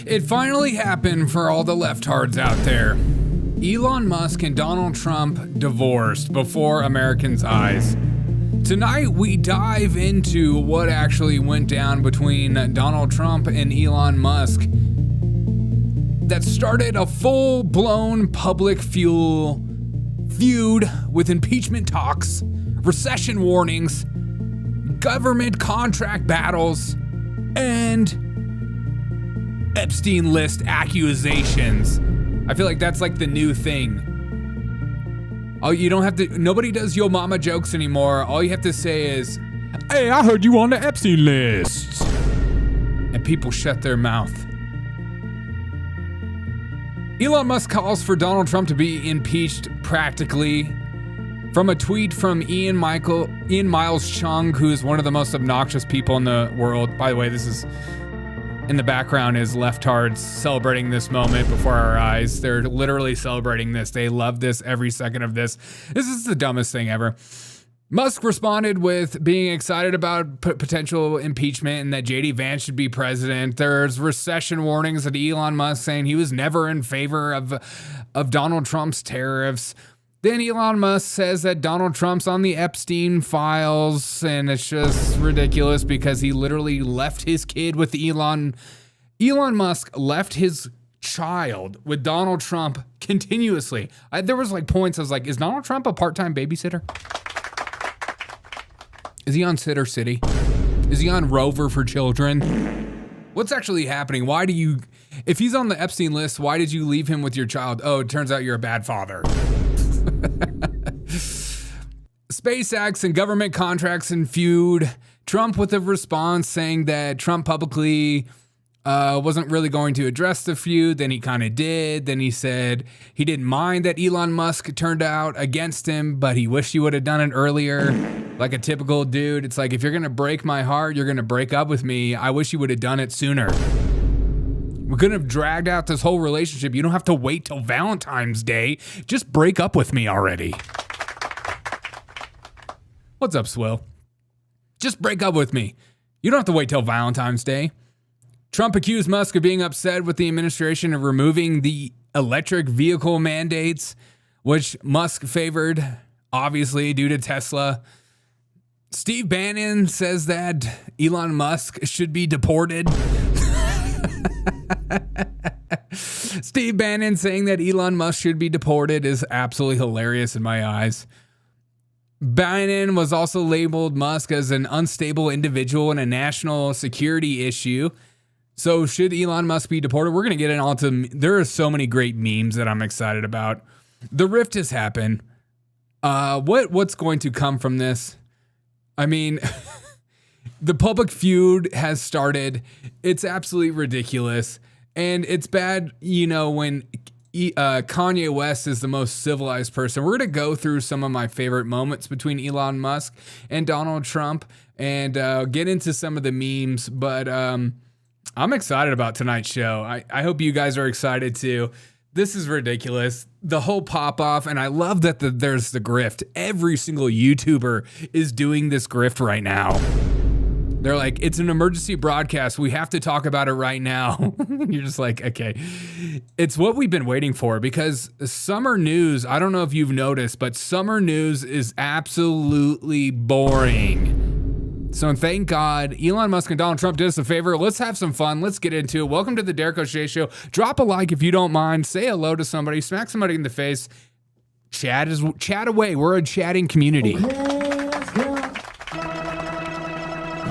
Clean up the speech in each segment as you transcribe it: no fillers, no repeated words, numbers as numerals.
It finally happened for all the leftards out there. Elon Musk and Donald Trump divorced before Americans' eyes. Tonight, we dive into what actually went down between Donald Trump and Elon Musk that started a full-blown public feud with impeachment talks, recession warnings, government contract battles, and Epstein list accusations. I feel like that's like the new thing. Oh, you don't have to, nobody does yo mama jokes anymore. All you have to say is, hey, I heard you on the Epstein list. And people shut their mouth. Elon Musk calls for Donald Trump to be impeached practically. From a tweet from Ian Miles Chung, who is one of the most obnoxious people in the world. By the way, this is in the background is leftards celebrating this moment before our eyes. They're literally celebrating this. They love this every second of this. This is the dumbest thing ever. Musk responded with being excited about potential impeachment and that JD Vance should be president. There's recession warnings that Elon Musk saying he was never in favor of Donald Trump's tariffs. Then Elon Musk says that Donald Trump's on the Epstein files, and it's just ridiculous because he literally left his kid with Elon Musk left his child with Donald Trump continuously. There was like points I was like, is Donald Trump a part-time babysitter? Is he on Sitter City? Is he on Rover for Children? What's actually happening? If he's on the Epstein list, why did you leave him with your child? Oh, it turns out you're a bad father. SpaceX and government contracts and feud. Trump with a response saying that Trump publicly wasn't really going to address the feud. Then he kind of did. Then he said he didn't mind that Elon Musk turned out against him, but he wished he would have done it earlier. Like a typical dude. It's like, if you're going to break my heart, you're going to break up with me. I wish you would have done it sooner. We couldn't have dragged out this whole relationship. You don't have to wait till Valentine's Day. Just break up with me already. What's up, Swill? Just break up with me. You don't have to wait till Valentine's Day. Trump accused Musk of being upset with the administration of removing the electric vehicle mandates, which Musk favored, obviously, due to Tesla. Steve Bannon says that Elon Musk should be deported. Steve Bannon saying that Elon Musk should be deported is absolutely hilarious in my eyes. Bannon was also labeled Musk as an unstable individual and a national security issue. So should Elon Musk be deported? We're going to get into, there are so many great memes that I'm excited about. The rift has happened. What's going to come from this? I mean, the public feud has started. It's absolutely ridiculous. And it's bad, when Kanye West is the most civilized person. We're going to go through some of my favorite moments between Elon Musk and Donald Trump and get into some of the memes. But I'm excited about tonight's show. I hope you guys are excited too. This is ridiculous. The whole pop-off, and I love that there's the grift. Every single YouTuber is doing this grift right now. They're like, it's an emergency broadcast. We have to talk about it right now. You're just like, okay. It's what we've been waiting for because summer news, I don't know if you've noticed, but summer news is absolutely boring. So thank God Elon Musk and Donald Trump did us a favor. Let's have some fun. Let's get into it. Welcome to the Derek O'Shea Show. Drop a like if you don't mind. Say hello to somebody. Smack somebody in the face. Chat away. We're a chatting community. Okay,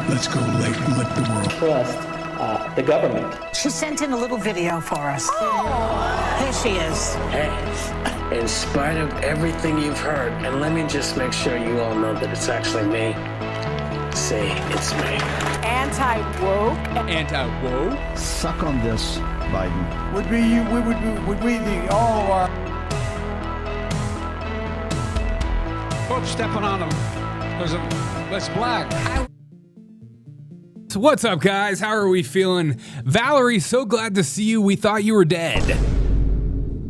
let's go, let the world trust the government. She sent in a little video for us. Oh. Here she is. Hey, in spite of everything you've heard, and let me just make sure you all know that it's actually me. Say it's me. Anti-woke. Anti-woke? Suck on this, Biden. Would we the all our... Oops, stepping on them. That's black. So what's up, guys? How are we feeling? Valerie, so glad to see you. We thought you were dead.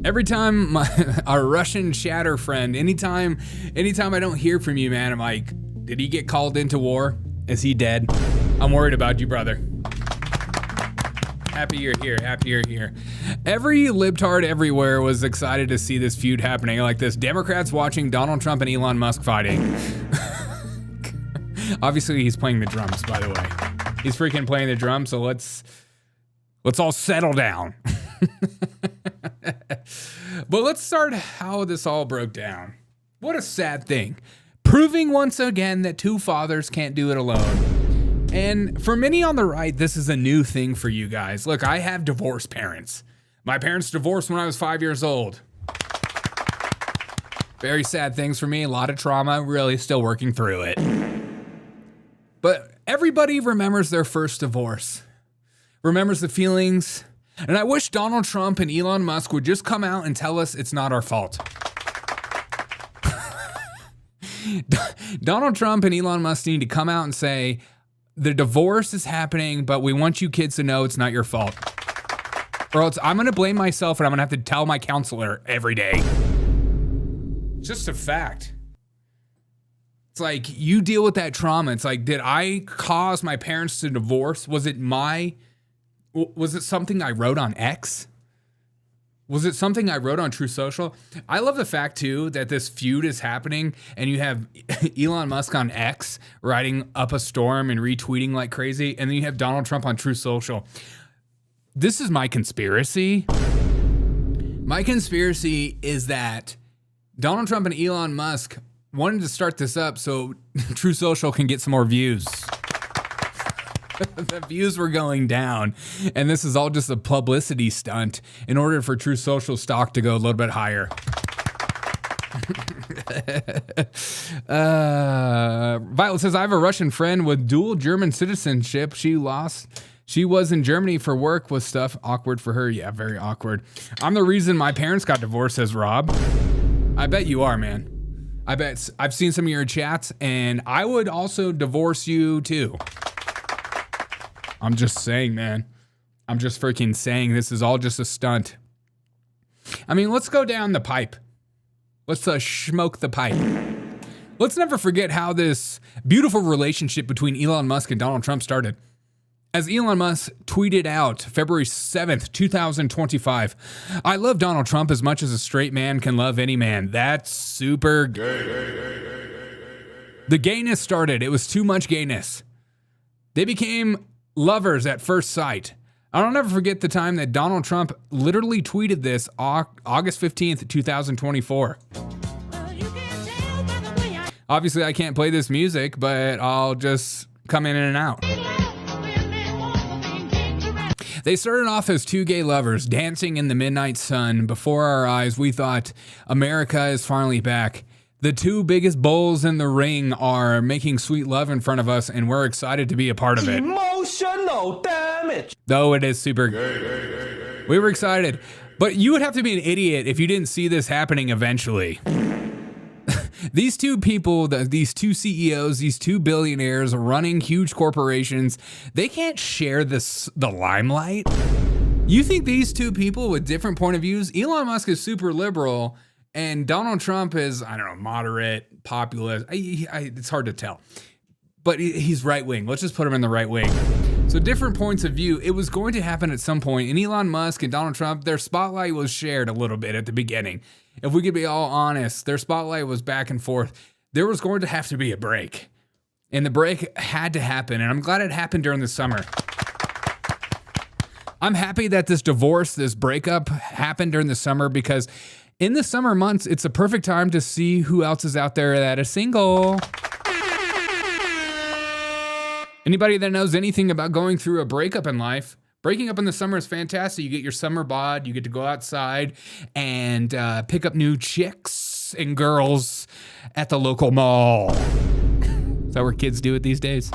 Every time our Russian chatter friend, anytime I don't hear from you, man, I'm like, did he get called into war? Is he dead? I'm worried about you, brother. Happy you're here. Happy you're here. Every libtard everywhere was excited to see this feud happening like this. Democrats watching Donald Trump and Elon Musk fighting. Obviously, he's playing the drums, by the way. He's freaking playing the drums, so let's all settle down. But let's start how this all broke down. What a sad thing. Proving once again that two fathers can't do it alone. And for many on the right, this is a new thing for you guys. Look, I have divorced parents. My parents divorced when I was 5 years old. Very sad things for me. A lot of trauma, really still working through it. But everybody remembers their first divorce. Remembers the feelings. And I wish Donald Trump and Elon Musk would just come out and tell us it's not our fault. Donald Trump and Elon Musk need to come out and say, the divorce is happening, but we want you kids to know it's not your fault. Or else I'm going to blame myself and I'm going to have to tell my counselor every day. Just a fact. It's like, you deal with that trauma. It's like, did I cause my parents to divorce? Was it something I wrote on X? Was it something I wrote on True Social? I love the fact, too, that this feud is happening and you have Elon Musk on X riding up a storm and retweeting like crazy, and then you have Donald Trump on True Social. This is my conspiracy. My conspiracy is that Donald Trump and Elon Musk wanted to start this up so True Social can get some more views. The views were going down, and this is all just a publicity stunt in order for True Social stock to go a little bit higher. Violet says, I have a Russian friend with dual German citizenship. She was in Germany for work with stuff. Awkward for her. Yeah, very awkward. I'm the reason my parents got divorced, says Rob. I bet you are, man. I bet I've seen some of your chats, and I would also divorce you too. I'm just saying, man. I'm just freaking saying this is all just a stunt. I mean, let's go down the pipe. Let's smoke the pipe. Let's never forget how this beautiful relationship between Elon Musk and Donald Trump started. As Elon Musk tweeted out February 7th, 2025, I love Donald Trump as much as a straight man can love any man. That's super gay. The gayness started. It was too much gayness. They became lovers at first sight. I'll never forget the time that Donald Trump literally tweeted this August 15th, 2024. Obviously, I can't play this music, but I'll just come in and out. They started off as two gay lovers dancing in the midnight sun. Before our eyes, we thought America is finally back. The two biggest bulls in the ring are making sweet love in front of us, and we're excited to be a part of it. Emotional damage. Though it is super gay. We were excited. But you would have to be an idiot if you didn't see this happening eventually. These two people, these two CEOs, these two billionaires running huge corporations, they can't share the limelight. You think these two people with different point of views? Elon Musk is super liberal, and Donald Trump is, I don't know, moderate, populist. It's hard to tell. But he's right wing. Let's just put him in the right wing. So different points of view. It was going to happen at some point. And Elon Musk and Donald Trump, their spotlight was shared a little bit at the beginning. If we could be all honest, their spotlight was back and forth. There was going to have to be a break. And the break had to happen. And I'm glad it happened during the summer. I'm happy that this divorce, this breakup happened during the summer, because in the summer months, it's a perfect time to see who else is out there that is single. Anybody that knows anything about going through a breakup in life, breaking up in the summer is fantastic. You get your summer bod, you get to go outside and pick up new chicks and girls at the local mall. Is that what kids do it these days?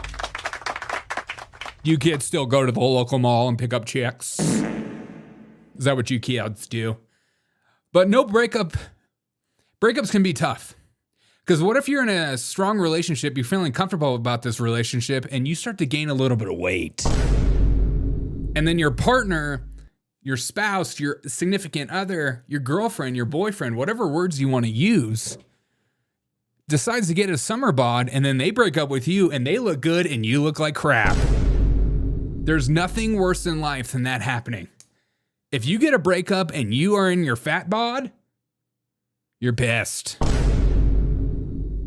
You kids still go to the local mall and pick up chicks? Is that what you kids do? But no breakups can be tough. Because what if you're in a strong relationship, you're feeling comfortable about this relationship, and you start to gain a little bit of weight. And then your partner, your spouse, your significant other, your girlfriend, your boyfriend, whatever words you want to use, decides to get a summer bod, and then they break up with you, and they look good, and you look like crap. There's nothing worse in life than that happening. If you get a breakup and you are in your fat bod, you're pissed.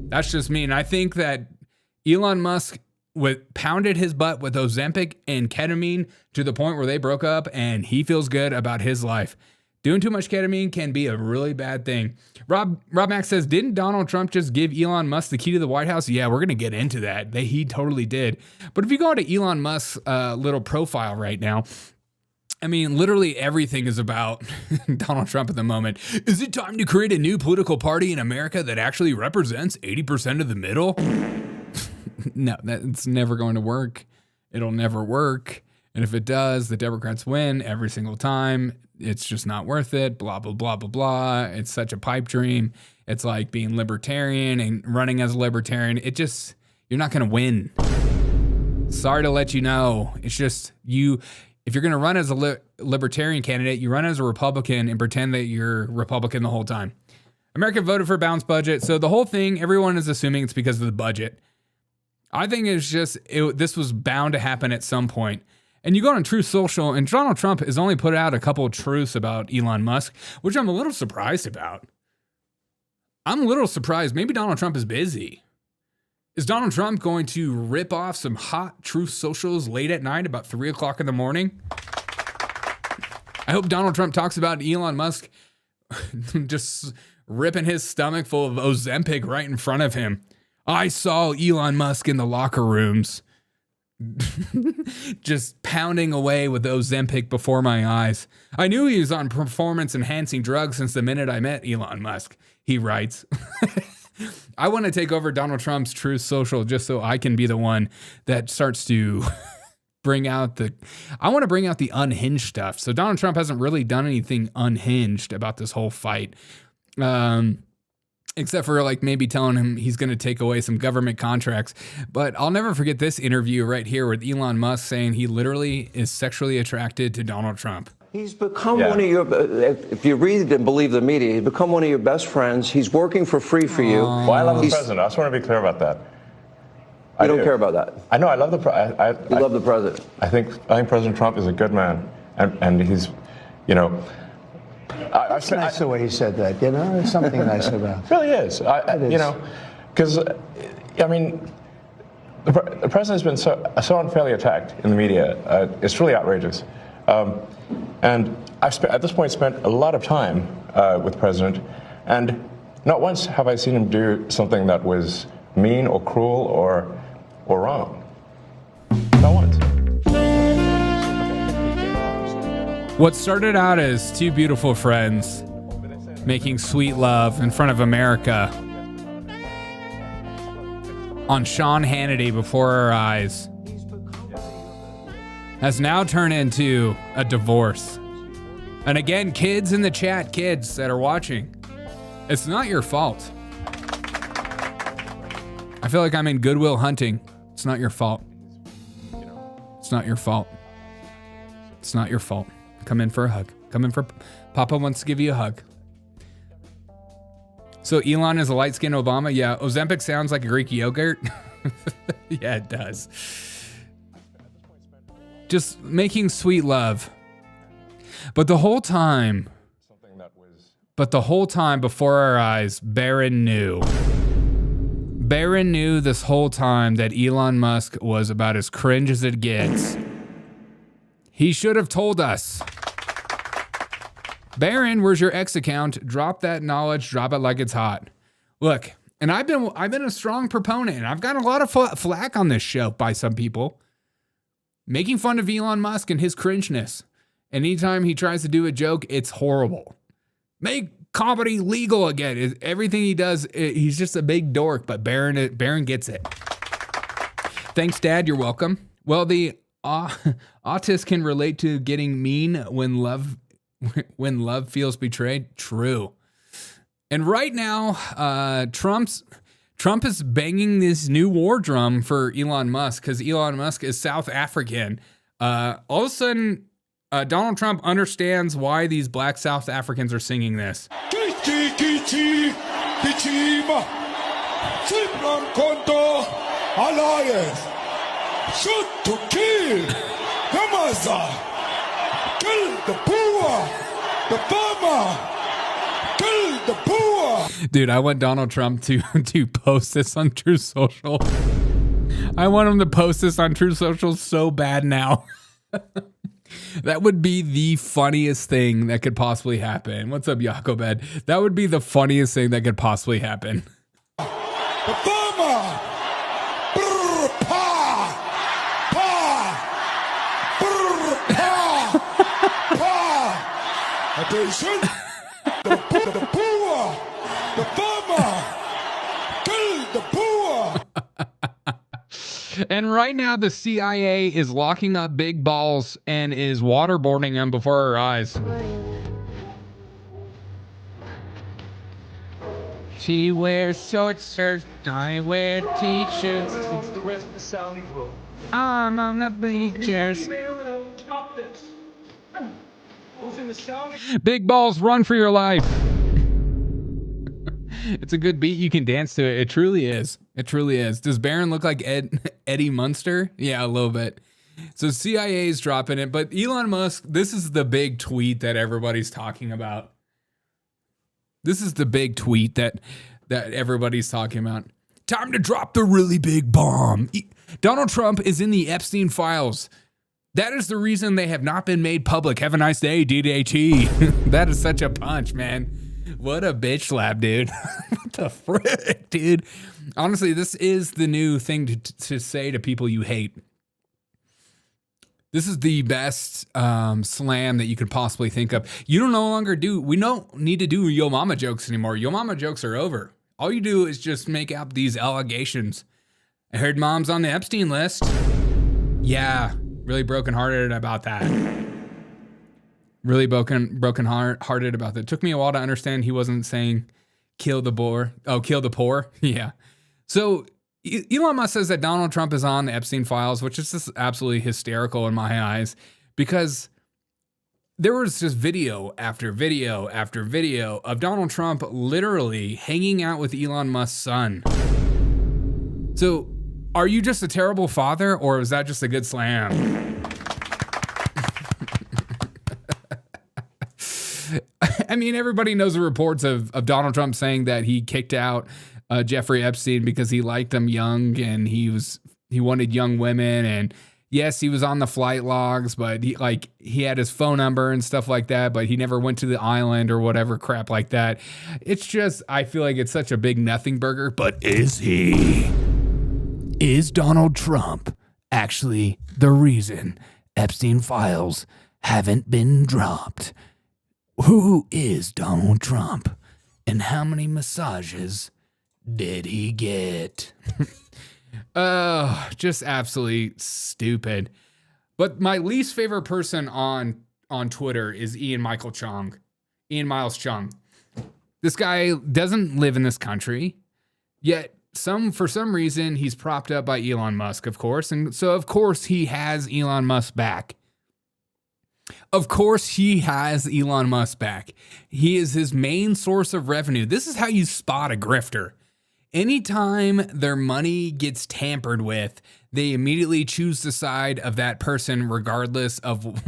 That's just me. And I think that Elon Musk pounded his butt with Ozempic and ketamine to the point where they broke up, and he feels good about his life. Doing too much ketamine can be a really bad thing. Rob Max says, didn't Donald Trump just give Elon Musk the key to the White House? Yeah, we're going to get into that. He totally did. But if you go to Elon Musk's little profile right now, I mean, literally everything is about Donald Trump at the moment. Is it time to create a new political party in America that actually represents 80% of the middle? No, that's never going to work. It'll never work. And if it does, the Democrats win every single time. It's just not worth it. Blah, blah, blah, blah, blah. It's such a pipe dream. It's like being libertarian and running as a libertarian. You're not going to win. Sorry to let you know. It's just if you're going to run as a libertarian candidate, you run as a Republican and pretend that you're Republican the whole time. America voted for a balanced budget. So the whole thing, everyone is assuming it's because of the budget. I think this was bound to happen at some point. And you go on Truth Social, and Donald Trump has only put out a couple of truths about Elon Musk, which I'm a little surprised about. I'm a little surprised. Maybe Donald Trump is busy. Is Donald Trump going to rip off some hot Truth Socials late at night about 3 o'clock in the morning? I hope Donald Trump talks about Elon Musk just ripping his stomach full of Ozempic right in front of him. I saw Elon Musk in the locker rooms just pounding away with Ozempic before my eyes. I knew he was on performance-enhancing drugs since the minute I met Elon Musk, he writes. I want to take over Donald Trump's Truth Social just so I can be the one that starts to bring out the unhinged stuff. So Donald Trump hasn't really done anything unhinged about this whole fight. Except for like maybe telling him he's going to take away some government contracts. But I'll never forget this interview right here with Elon Musk saying he literally is sexually attracted to Donald Trump. He's become one of your, if you read and believe the media, he's become one of your best friends. He's working for free for you. Well, I love the president. I just want to be clear about that. I don't care about that. I know. I love the president. You love the president. I think President Trump is a good man. And he's, you know. It's nice the way he said that, you know? There's something nice about it. It really is. You know, because, I mean, the president has been so unfairly attacked in the media. It's really outrageous. And I've at this point spent a lot of time with the president, and not once have I seen him do something that was mean or cruel or wrong. Not once. What started out as two beautiful friends making sweet love in front of America on Sean Hannity before our eyes has now turned into a divorce. And again, kids in the chat, kids that are watching, it's not your fault. I feel like I'm in Goodwill Hunting. It's not your fault. It's not your fault. It's not your fault. Come in for a hug. Come in for Papa wants to give you a hug. So Elon is a light-skinned Obama. Yeah, Ozempic sounds like a Greek yogurt. Yeah, it does. Just making sweet love. But the whole time before our eyes, Barron knew. Barron knew this whole time that Elon Musk was about as cringe as it gets. He should have told us. Barron, where's your X account? Drop that knowledge. Drop it like it's hot. Look, and I've been a strong proponent, and I've got a lot of flack on this show by some people, making fun of Elon Musk and his cringeness. And anytime he tries to do a joke, it's horrible. Make comedy legal again. Everything he does, he's just a big dork. But Barron gets it. Thanks, Dad. You're welcome. Well, the autist can relate to getting mean when love feels betrayed. True. And right now, Trump is banging this new war drum for Elon Musk because Elon Musk is South African. All of a sudden, Donald Trump understands why these black South Africans are singing this. Shoot to kill. Gaza. Kill the poor. The farmer. Kill the poor. Dude, I want Donald Trump to post this on True Social. I want him to post this on True Social so bad now. That would be the funniest thing that could possibly happen. What's up, Jacobed? That would be the funniest thing that could possibly happen. The farmer. Brr, pa. Pa. Brr, pa. Pa. Attention. The poor. The farmer. Kill the poor. And right now, the CIA is locking up Big Balls and is waterboarding him before our eyes. She wears short skirts, I wear t-shirts. I'm on the bleachers. Big Balls, run for your life. It's a good beat. You can dance to it. It truly is. It truly is. Does Barron look like Eddie Munster? Yeah, a little bit. So CIA is dropping it, but Elon Musk, this is the big tweet that everybody's talking about. This is the big tweet that everybody's talking about. Time to drop the really big bomb. Donald Trump is in the Epstein files. That is the reason they have not been made public. Have a nice day, DDT. That is such a punch, man. What a bitch slap, dude. What the frick, dude? Honestly, this is the new thing to say to people you hate. This is the best slam that you could possibly think of. We don't need to do Yo Mama jokes anymore. Yo Mama jokes are over. All you do is just make up these allegations. I heard mom's on the Epstein list. Yeah, really brokenhearted about that. Really broken-hearted about that. It took me a while to understand he wasn't saying kill the poor. Oh, kill the poor? Yeah. So Elon Musk says that Donald Trump is on the Epstein files, which is just absolutely hysterical in my eyes, because there was just video after video after video of Donald Trump literally hanging out with Elon Musk's son. So are you just a terrible father, or is that just a good slam? I mean, everybody knows the reports of Donald Trump saying that he kicked out Jeffrey Epstein because he liked them young and he wanted young women. And yes, he was on the flight logs, but he had his phone number and stuff like that, but he never went to the island or whatever crap like that. It's just, I feel like it's such a big nothing burger. But is Donald Trump actually the reason Epstein files haven't been dropped? Who is Donald Trump, and how many massages did he get? Oh, just absolutely stupid. But my least favorite person on Twitter is Ian Miles Chung. This guy doesn't live in this country, yet for some reason he's propped up by Elon Musk, of course, and so of course he has Elon Musk back. Of course he has Elon Musk back. He is his main source of revenue. This is how you spot a grifter. Anytime their money gets tampered with, they immediately choose the side of that person regardless of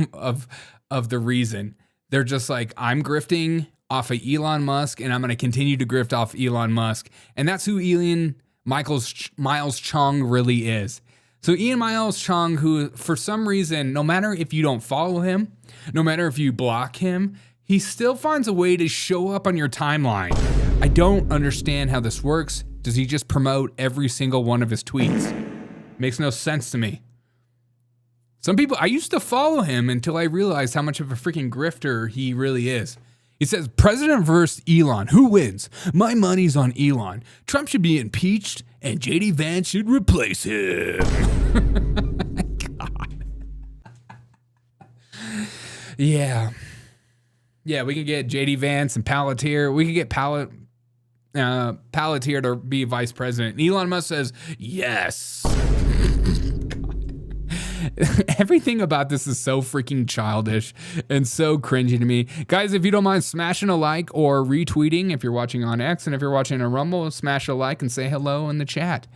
the reason. They're just like, I'm grifting off of Elon Musk and I'm going to continue to grift off Elon Musk. And that's who Ian Miles Chung really is. So Ian Miles Chung, who for some reason, no matter if you don't follow him, no matter if you block him, he still finds a way to show up on your timeline. I don't understand how this works. Does he just promote every single one of his tweets? Makes no sense to me. Some people, I used to follow him until I realized how much of a freaking grifter he really is. He says, President versus Elon, who wins? My money's on Elon. Trump should be impeached and JD Vance should replace him. God. Yeah, we could get JD Vance and Palantir. We could get Palantir to be vice president. And Elon Musk says, yes. Everything about this is so freaking childish and so cringy to me. Guys, if you don't mind smashing a like or retweeting, if you're watching on X, and if you're watching on Rumble, smash a like and say hello in the chat.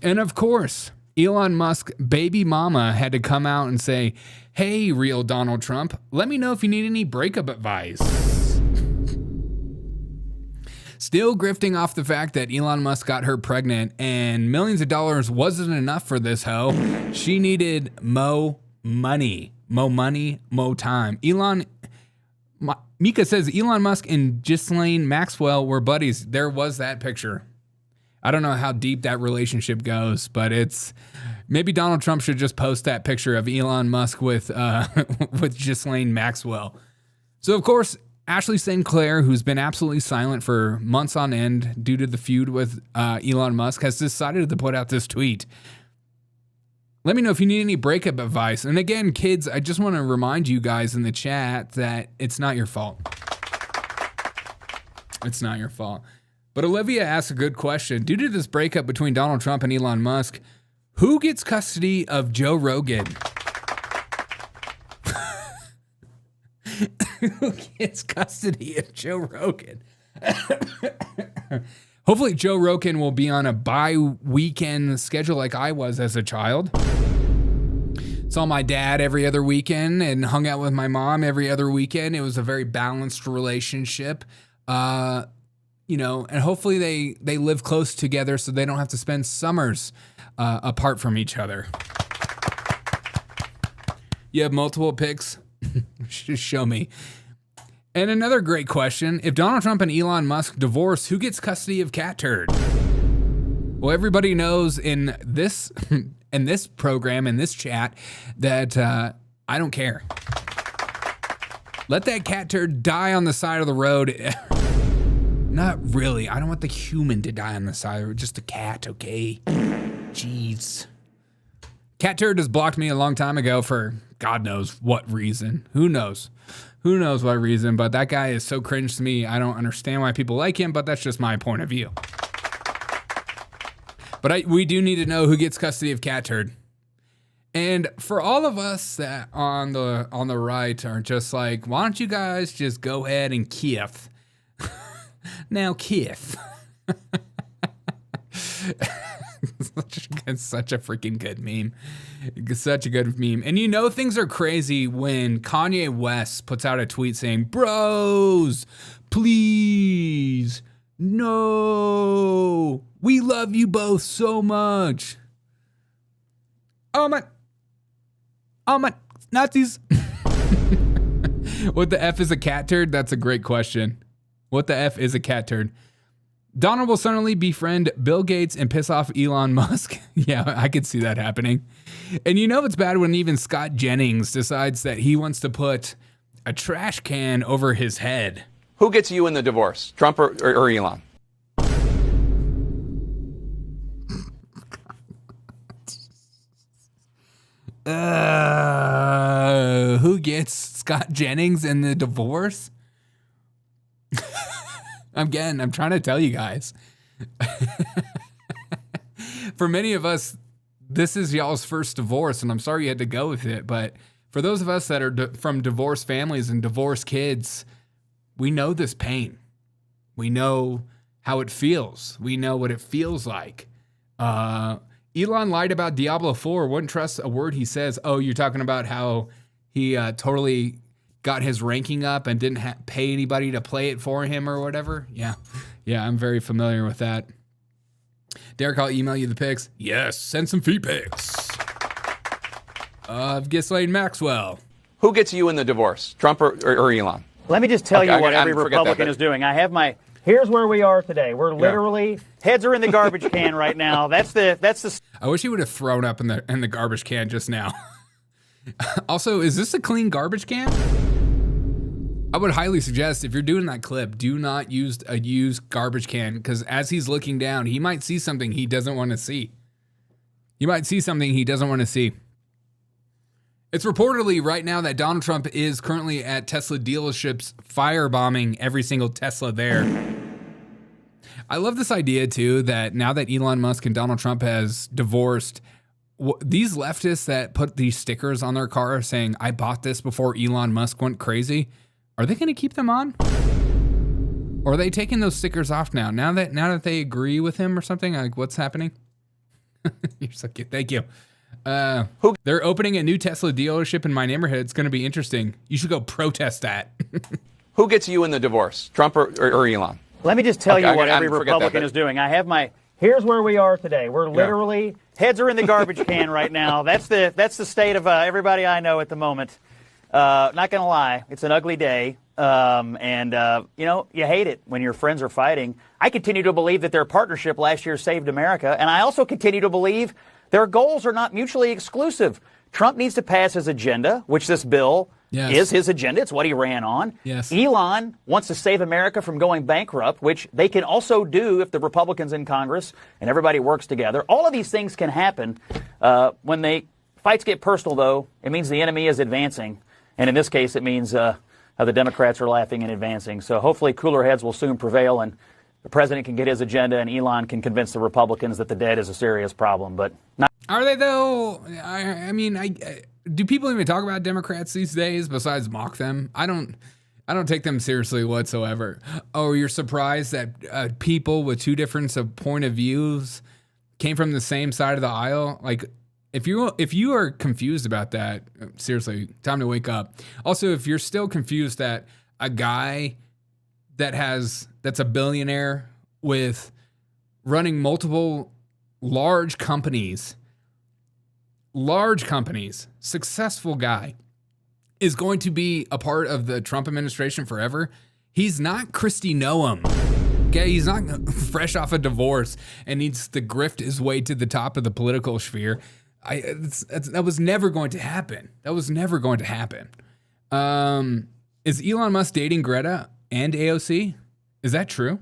And of course, Elon Musk baby mama had to come out and say, "Hey, real Donald Trump, let me know if you need any breakup advice." Still grifting off the fact that Elon Musk got her pregnant and millions of dollars wasn't enough for this hoe. She needed mo money, mo time. Mika says Elon Musk and Ghislaine Maxwell were buddies. There was that picture. I don't know how deep that relationship goes, but maybe Donald Trump should just post that picture of Elon Musk with with Ghislaine Maxwell. So of course, Ashley St. Clair, who's been absolutely silent for months on end due to the feud with Elon Musk, has decided to put out this tweet. Let me know if you need any breakup advice. And again, kids, I just want to remind you guys in the chat that it's not your fault. It's not your fault. But Olivia asks a good question. Due to this breakup between Donald Trump and Elon Musk, who gets custody of Joe Rogan? Who gets custody of Joe Rogan? Hopefully Joe Rogan will be on a bi-weekend schedule like I was as a child. Saw my dad every other weekend and hung out with my mom every other weekend. It was a very balanced relationship. And hopefully they live close together so they don't have to spend summers apart from each other. You have multiple picks? Just show me. And another great question. If Donald Trump and Elon Musk divorce, who gets custody of cat turd? Well, everybody knows in this program, in this chat, that I don't care. Let that cat turd die on the side of the road. Not really. I don't want the human to die on the side of the road. Just the cat, okay? Jeez. Cat turd has blocked me a long time ago for God knows what reason. Who knows? Who knows what reason? But that guy is so cringe to me. I don't understand why people like him, but that's just my point of view. But we do need to know who gets custody of cat turd. And for all of us that on the right are just like, why don't you guys just go ahead and kiff? Now kiff. It's such a freaking good meme. It's such a good meme. And you know things are crazy when Kanye West puts out a tweet saying, "Bros, please, no, we love you both so much." Oh my Nazis. What the F is a cat turd? That's a great question. What the F is a cat turd? Donald will suddenly befriend Bill Gates and piss off Elon Musk. Yeah, I could see that happening. And you know it's bad when even Scott Jennings decides that he wants to put a trash can over his head. Who gets you in the divorce, Trump or Elon? Who gets Scott Jennings in the divorce? Again, I'm trying to tell you guys. For many of us, this is y'all's first divorce, and I'm sorry you had to go with it. But for those of us that are from divorced families and divorced kids, we know this pain. We know how it feels. We know what it feels like. Elon lied about Diablo 4. Wouldn't trust a word he says. Oh, you're talking about how he totally got his ranking up and didn't pay anybody to play it for him or whatever. Yeah, I'm very familiar with that. Derek, I'll email you the pics. Yes, send some feet pics. Ghislaine Maxwell. Who gets you in the divorce, Trump or Elon? Let me just tell you what every Republican is doing. I have my... Here's where we are today. We're literally heads are in the garbage can right now. That's the. I wish he would have thrown up in the garbage can just now. Also, is this a clean garbage can? I would highly suggest if you're doing that clip, do not use a used garbage can, because as he's looking down, he might see something he doesn't want to see. He might see something he doesn't want to see. It's reportedly right now that Donald Trump is currently at Tesla dealerships firebombing every single Tesla there. I love this idea too, that now that Elon Musk and Donald Trump has divorced, these leftists that put these stickers on their car saying, "I bought this before Elon Musk went crazy," are they going to keep them on? Or are they taking those stickers off now? Now that they agree with him or something? Like, what's happening? You're so cute. Thank you. They're opening a new Tesla dealership in my neighborhood. It's going to be interesting. You should go protest that. Who gets you in the divorce, Trump or Elon? Let me just tell you what every Republican is doing. I have my. Here's where we are today. We're literally heads are in the garbage can right now. That's the state of everybody I know at the moment. Not gonna lie, it's an ugly day, and you hate it when your friends are fighting. I continue to believe that their partnership last year saved America, and I also continue to believe their goals are not mutually exclusive. Trump needs to pass his agenda, which this bill is his agenda. It's what he ran on. Yes. Elon wants to save America from going bankrupt, which they can also do if the Republicans in Congress and everybody works together. All of these things can happen. When fights get personal, though, it means the enemy is advancing. And in this case, it means the Democrats are laughing and advancing. So hopefully cooler heads will soon prevail and the president can get his agenda and Elon can convince the Republicans that the debt is a serious problem. But not. Are they, though? I mean, do people even talk about Democrats these days besides mock them? I don't take them seriously whatsoever. Oh, you're surprised that people with two different point of views came from the same side of the aisle? Like, if you are confused about that, seriously, time to wake up. Also, if you're still confused that a guy that's a billionaire with running multiple large companies, successful guy, is going to be a part of the Trump administration forever. He's not Kristi Noem. Okay, he's not fresh off a divorce and needs to grift his way to the top of the political sphere. That was never going to happen. Is Elon Musk dating Greta and AOC? Is that true?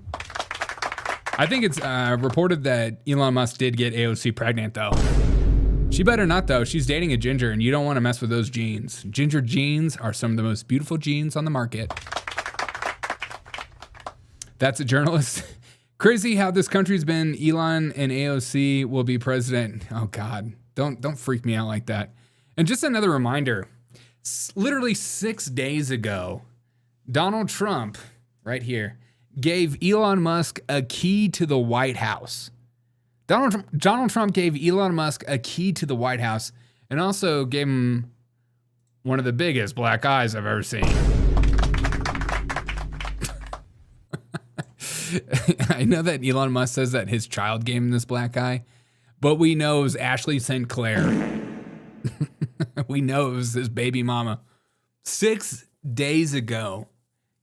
I think it's reported that Elon Musk did get AOC pregnant, though. She better not, though. She's dating a ginger, and you don't want to mess with those genes. Ginger genes are some of the most beautiful genes on the market. That's a journalist. Crazy how this country's been. Elon and AOC will be president. Oh, God. Don't freak me out like that. And just another reminder. Literally 6 days ago, Donald Trump, right here, gave Elon Musk a key to the White House. Donald Trump gave Elon Musk a key to the White House and also gave him one of the biggest black eyes I've ever seen. I know that Elon Musk says that his child gave him this black eye, but we know it was Ashley St. Clair. We know it was his baby mama. 6 days ago,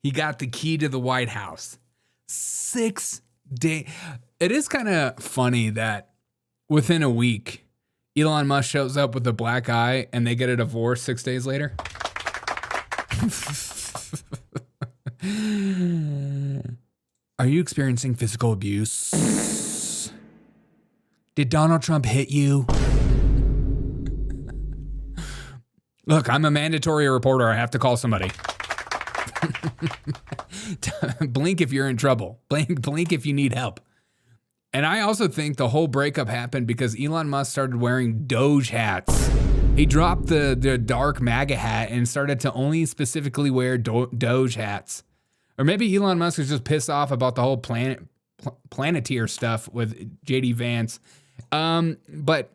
he got the key to the White House. 6 days. It is kind of funny that within a week, Elon Musk shows up with a black eye and they get a divorce 6 days later. Are you experiencing physical abuse? Did Donald Trump hit you? Look, I'm a mandatory reporter. I have to call somebody. Blink if you're in trouble. Blink if you need help. And I also think the whole breakup happened because Elon Musk started wearing Doge hats. He dropped the dark MAGA hat and started to only specifically wear Doge hats. Or maybe Elon Musk was just pissed off about the whole Planeteer stuff with JD Vance. But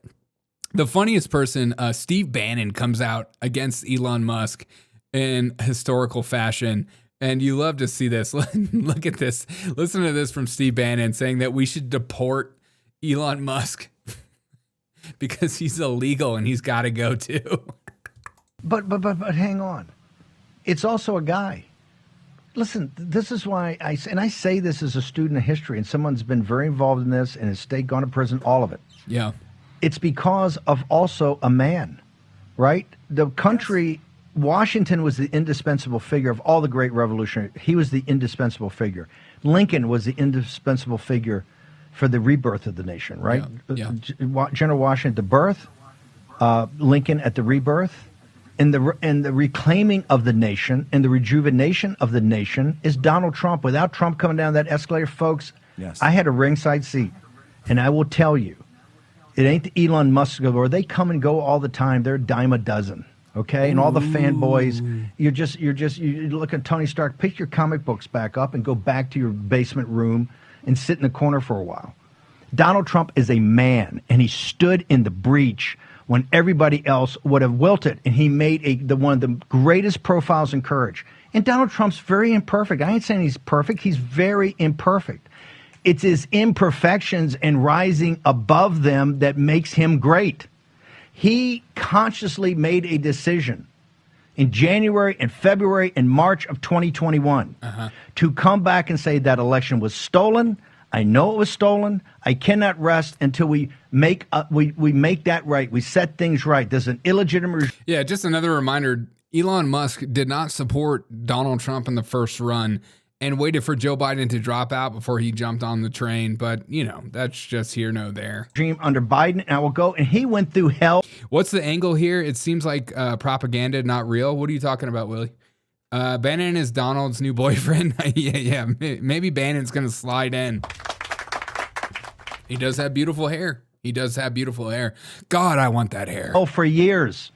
the funniest person, Steve Bannon, comes out against Elon Musk in historical fashion. And you love to see this. Look at this. Listen to this from Steve Bannon saying that we should deport Elon Musk because he's illegal and he's got to go too. But hang on. It's also a guy. Listen, this is why I say this as a student of history, and someone's been very involved in this and has gone to prison, all of it. Yeah. It's because of also a man, right? The country, yes. Washington was the indispensable figure of all the great revolutionaries. He was the indispensable figure. Lincoln was the indispensable figure for the rebirth of the nation, right? Yeah. General Washington at the birth, Lincoln at the rebirth. And the reclaiming of the nation and the rejuvenation of the nation is Donald Trump. Without Trump coming down that escalator, folks, yes. I had a ringside seat. And I will tell you, it ain't the Elon Musk or they come and go all the time. They're a dime a dozen, okay? And all the fanboys, you look at Tony Stark, pick your comic books back up and go back to your basement room and sit in the corner for a while. Donald Trump is a man, and he stood in the breach when everybody else would have wilted, and he made one of the greatest profiles in courage. And Donald Trump's very imperfect. I ain't saying he's perfect. He's very imperfect. It's his imperfections and rising above them that makes him great. He consciously made a decision in January and February and March of 2021 to come back and say that election was stolen. I know it was stolen. I cannot rest until we make we make that right. We set things right. There's an illegitimate. Yeah, just another reminder. Elon Musk did not support Donald Trump in the first run and waited for Joe Biden to drop out before he jumped on the train. But, you know, that's just here, no there. Dream under Biden, and I will go. And he went through hell. What's the angle here? It seems like propaganda, not real. What are you talking about, Willie? Bannon is Donald's new boyfriend. yeah. Maybe Bannon's going to slide in. He does have beautiful hair. God, I want that hair. Oh, for years.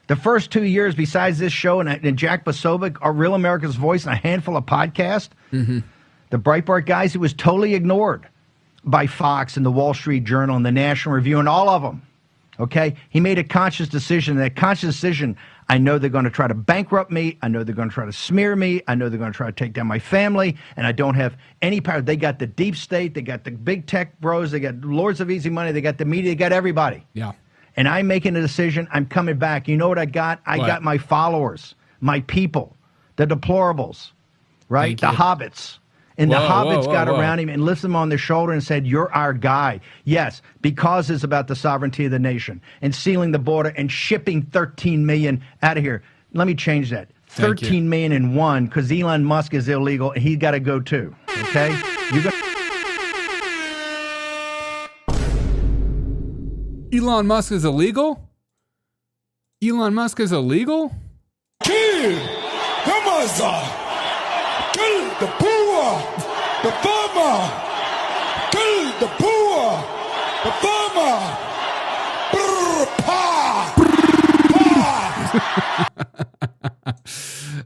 The first 2 years, besides this show and Jack Posobiec, are Real America's Voice and a handful of podcasts, the Breitbart guys, he was totally ignored by Fox and the Wall Street Journal and the National Review and all of them. Okay? He made a conscious decision. That conscious decision, I know they're going to try to bankrupt me. I know they're going to try to smear me. I know they're going to try to take down my family. And I don't have any power. They got the deep state. They got the big tech bros. They got lords of easy money. They got the media. They got everybody. Yeah. And I'm making a decision. I'm coming back. You know what I got? I got my followers, my people, the deplorables, right? The hobbits. And the hobbits got around him and lifted him on their shoulder and said, you're our guy. Yes, because it's about the sovereignty of the nation and sealing the border and shipping 13 million out of here. Let me change that. 13 million and one, because Elon Musk is illegal and he's got to go too. Okay? Elon Musk is illegal? Elon Musk is illegal? Kill the mother. Kill the poor. The farmer. Kill the poor. The farmer. Brr, pa.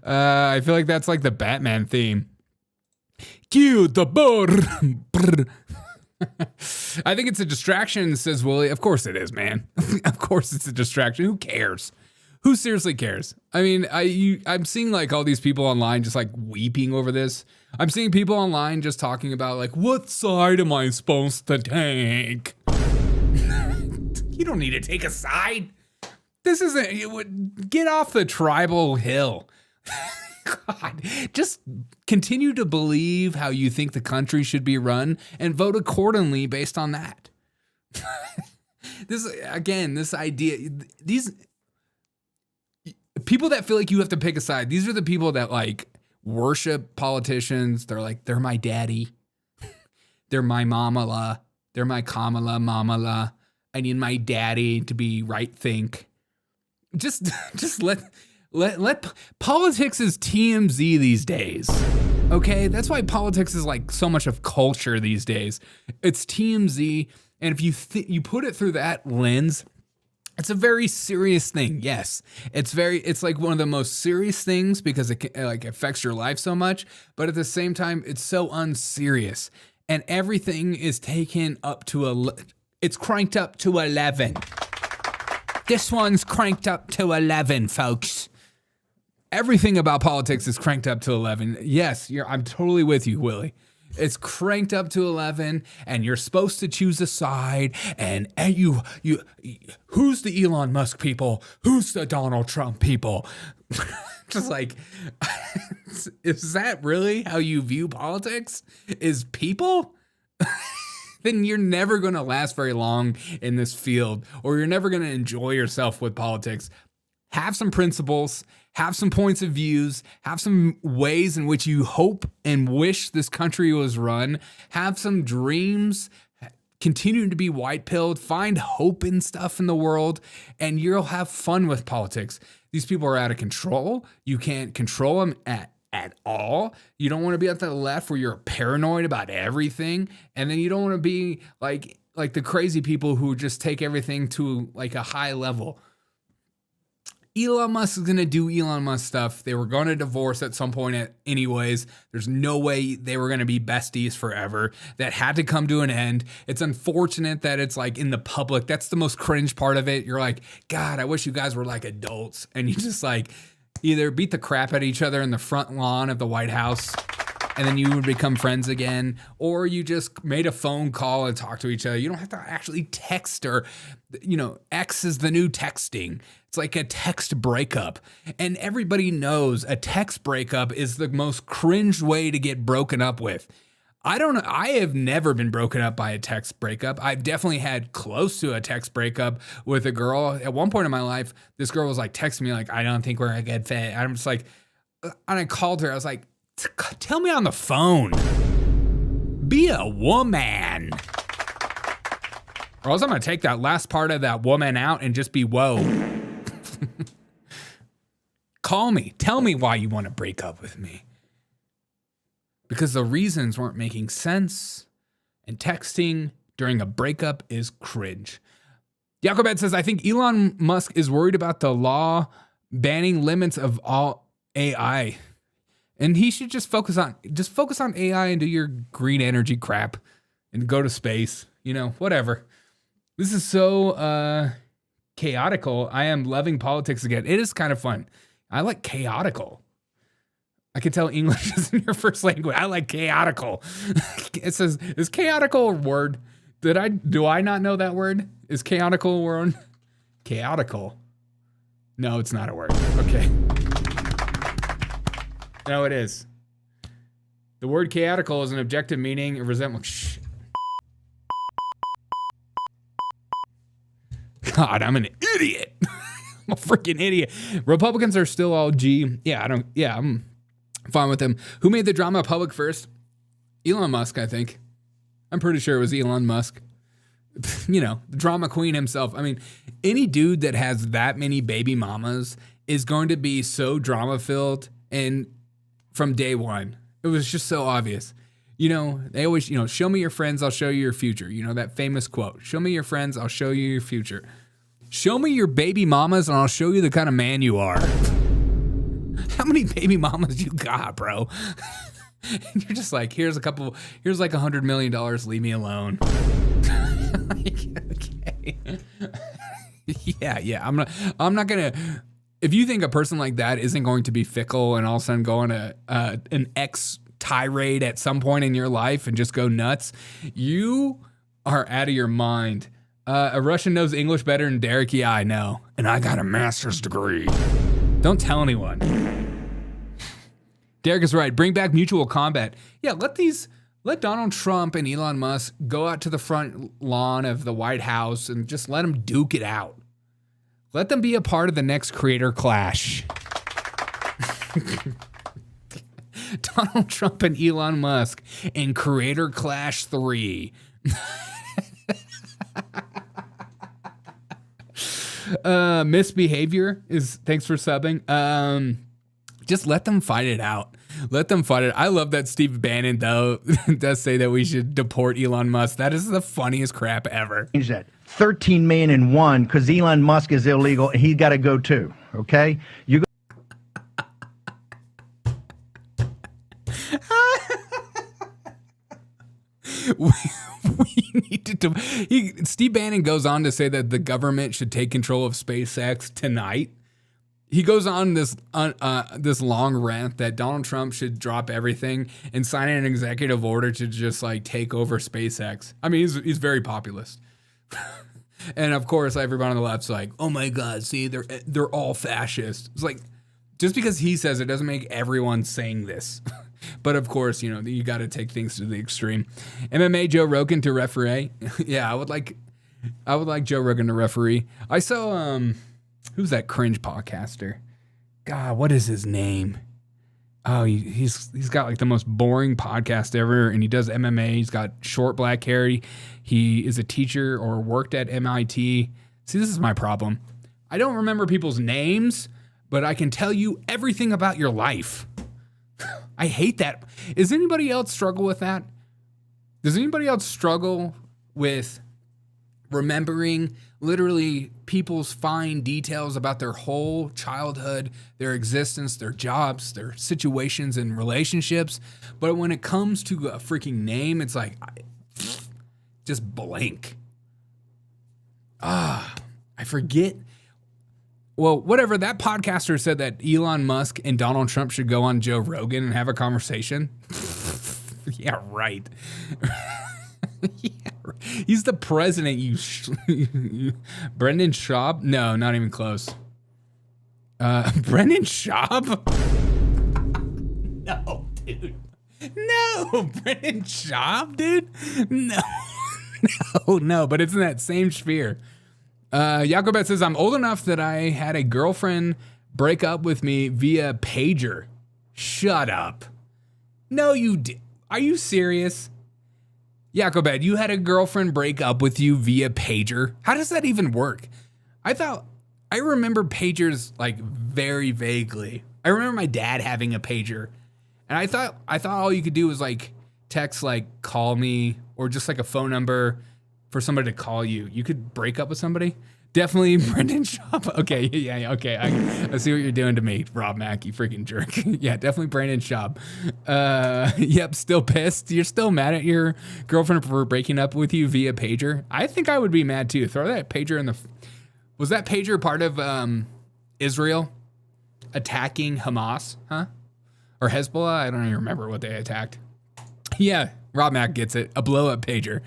I feel like that's like the Batman theme. Kill the bird. I think it's a distraction, says Willie. Of course it is, man. Of course it's a distraction. Who cares? Who seriously cares? I mean, I'm seeing like all these people online just like weeping over this. I'm seeing people online just talking about like, what side am I supposed to take? You don't need to take a side. This isn't, get off the tribal hill. God, just continue to believe how you think the country should be run and vote accordingly based on that. This idea, these people that feel like you have to pick a side, these are the people that like worship politicians. They're like, they're my daddy. They're my mama-la. They're my Kamala mama-la. I need my daddy to be right think. Just let politics is TMZ these days. Okay, that's why politics is like so much of culture these days. It's TMZ, and if you put it through that lens, it's a very serious thing. Yes, it's like one of the most serious things because it like affects your life so much. But at the same time, it's so unserious, and everything is taken up to it's cranked up to 11. This one's cranked up to 11, folks. Everything about politics is cranked up to 11. Yes, I'm totally with you, Willie. It's cranked up to 11, and you're supposed to choose a side. And you, who's the Elon Musk people? Who's the Donald Trump people? Just like, is that really how you view politics? Is people? Then you're never going to last very long in this field, or you're never going to enjoy yourself with politics. Have some principles, have some points of views, have some ways in which you hope and wish this country was run, have some dreams, continue to be white-pilled, find hope in stuff in the world, and you'll have fun with politics. These people are out of control. You can't control them at all. You don't want to be at the left where you're paranoid about everything, and then you don't want to be like the crazy people who just take everything to like a high level. Elon Musk is going to do Elon Musk stuff. They were going to divorce at some point anyways. There's no way they were going to be besties forever. That had to come to an end. It's unfortunate that it's like in the public. That's the most cringe part of it. You're like, God, I wish you guys were like adults. And you just like either beat the crap out of each other in the front lawn of the White House, and then you would become friends again, or you just made a phone call and talk to each other. You don't have to actually text, or, X is the new texting. It's like a text breakup. And everybody knows a text breakup is the most cringe way to get broken up with. I don't know. I have never been broken up by a text breakup. I've definitely had close to a text breakup with a girl. At one point in my life, this girl was like texting me like, I don't think we're a good fit. I'm just like, and I called her. I was like, tell me on the phone. Be a woman. Or else I'm going to take that last part of that woman out and just be whoa. Call me. Tell me why you want to break up with me. Because the reasons weren't making sense. And texting during a breakup is cringe. Jacobet says, I think Elon Musk is worried about the law banning limits of all AI. And he should just focus on AI and do your green energy crap and go to space, whatever. This is so chaotical. I am loving politics again. It is kind of fun. I like chaotical. I can tell English isn't your first language. I like chaotical. It says, is chaotical a word? Do I not know that word? Is chaotical a word? Chaotical. No, it's not a word. Okay. No, it is. The word chaotical is an objective meaning of resentment. God, I'm an idiot. I'm a freaking idiot. Republicans are still all G. I'm fine with them. Who made the drama public first? Elon Musk, I think. I'm pretty sure it was Elon Musk. The drama queen himself. I mean, any dude that has that many baby mamas is going to be so drama filled, and from day one, it was just so obvious. They always, show me your friends, I'll show you your future. That famous quote, show me your friends, I'll show you your future. Show me your baby mamas and I'll show you the kind of man you are. How many baby mamas you got, bro? And you're just like, here's like $100 million, leave me alone. Okay. Yeah. I'm not gonna, if you think a person like that isn't going to be fickle and all of a sudden go on an X tirade at some point in your life and just go nuts, you are out of your mind. A Russian knows English better than Derek. Yeah, I know. And I got a master's degree. Don't tell anyone. Derek is right. Bring back mutual combat. Yeah, let Donald Trump and Elon Musk go out to the front lawn of the White House and just let them duke it out. Let them be a part of the next creator clash. Donald Trump and Elon Musk in Creator Clash 3. Misbehavior is thanks for subbing. Just let them fight it out. Let them fight it. I love that Steve Bannon, though, does say that we should deport Elon Musk. That is the funniest crap ever. Change that. 13 million in one because Elon Musk is illegal and he's got to go too. Okay? You we need to. Steve Bannon goes on to say that the government should take control of SpaceX tonight. He goes on this long rant that Donald Trump should drop everything and sign an executive order to just like take over SpaceX. I mean, he's very populist. And of course, everybody on the left's like, "Oh my God, see, they're all fascist." It's like, just because he says it doesn't make everyone saying this. But of course, you got to take things to the extreme. MMA Joe Rogan to referee. Yeah, I would like Joe Rogan to referee. I saw who's that cringe podcaster? God, what is his name? Oh, he's got like the most boring podcast ever, and he does MMA. He's got short black hair. He is a teacher or worked at MIT. See, this is my problem. I don't remember people's names, but I can tell you everything about your life. I hate that. Does anybody else struggle with that? Does anybody else struggle with remembering literally people's fine details about their whole childhood, their existence, their jobs, their situations and relationships. But when it comes to a freaking name, it's like, just blank. I forget. Well, whatever. That podcaster said that Elon Musk and Donald Trump should go on Joe Rogan and have a conversation. Yeah, right. Yeah, he's the president. You Brendan Schaub? No, not even close. Brendan Schaub? No, dude. No, Brendan Schaub, dude. No. But it's in that same sphere. Jacobet says, I'm old enough that I had a girlfriend break up with me via pager. Shut up. No, you did. Are you serious? Jacobet, you had a girlfriend break up with you via pager? How does that even work? I remember pagers like very vaguely. I remember my dad having a pager. And I thought all you could do was like text like call me or just like a phone number for somebody to call you. You could break up with somebody? Definitely Brendan Schaub. Okay, yeah, okay. I see what you're doing to me, Rob Mack, you freaking jerk. Yeah, definitely Brendan Schaub. Yep, still pissed. You're still mad at your girlfriend for breaking up with you via pager? I think I would be mad too. Throw that pager in the... Was that pager part of Israel attacking Hamas, huh? Or Hezbollah? I don't even remember what they attacked. Yeah, Rob Mack gets it. A blow-up pager.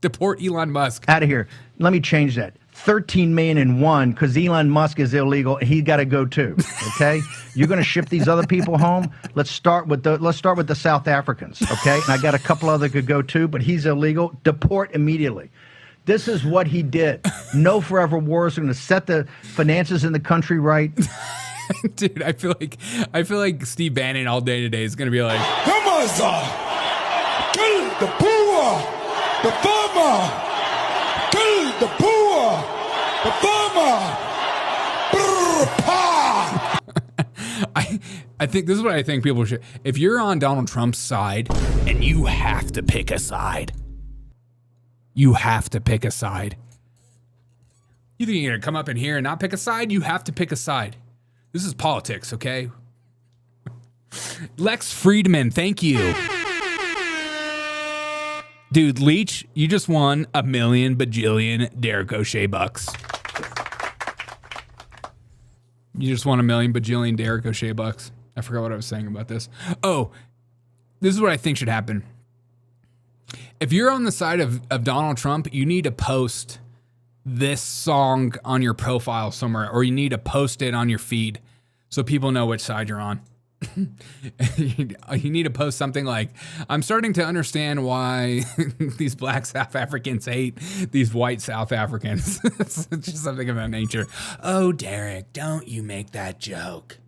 Deport Elon Musk. Out of here. Let me change that. 13 million and one because Elon Musk is illegal. He got to go too. Okay, you're going to ship these other people home. Let's start with the South Africans. Okay, and I got a couple other could go too, but he's illegal. Deport immediately. This is what he did. No forever wars. We're going to set the finances in the country right. Dude, I feel like Steve Bannon all day today is going to be like, kill the poor. The farmer, kill the poor, the farmer. I think this is what I think people should. If you're on Donald Trump's side and you have to pick a side, you have to pick a side. You think you're going to come up in here and not pick a side? You have to pick a side. This is politics, okay? Lex Friedman, thank you. Dude, Leach, you just won $1 million bajillion Derek O'Shea bucks. You just won $1 million bajillion Derek O'Shea bucks. I forgot what I was saying about this. Oh, this is what I think should happen. If you're on the side of Donald Trump, you need to post this song on your profile somewhere, or you need to post it on your feed so people know which side you're on. You need to post something like, I'm starting to understand why these black South Africans hate these white South Africans. It's just something of that nature. Oh, Derek, don't you make that joke.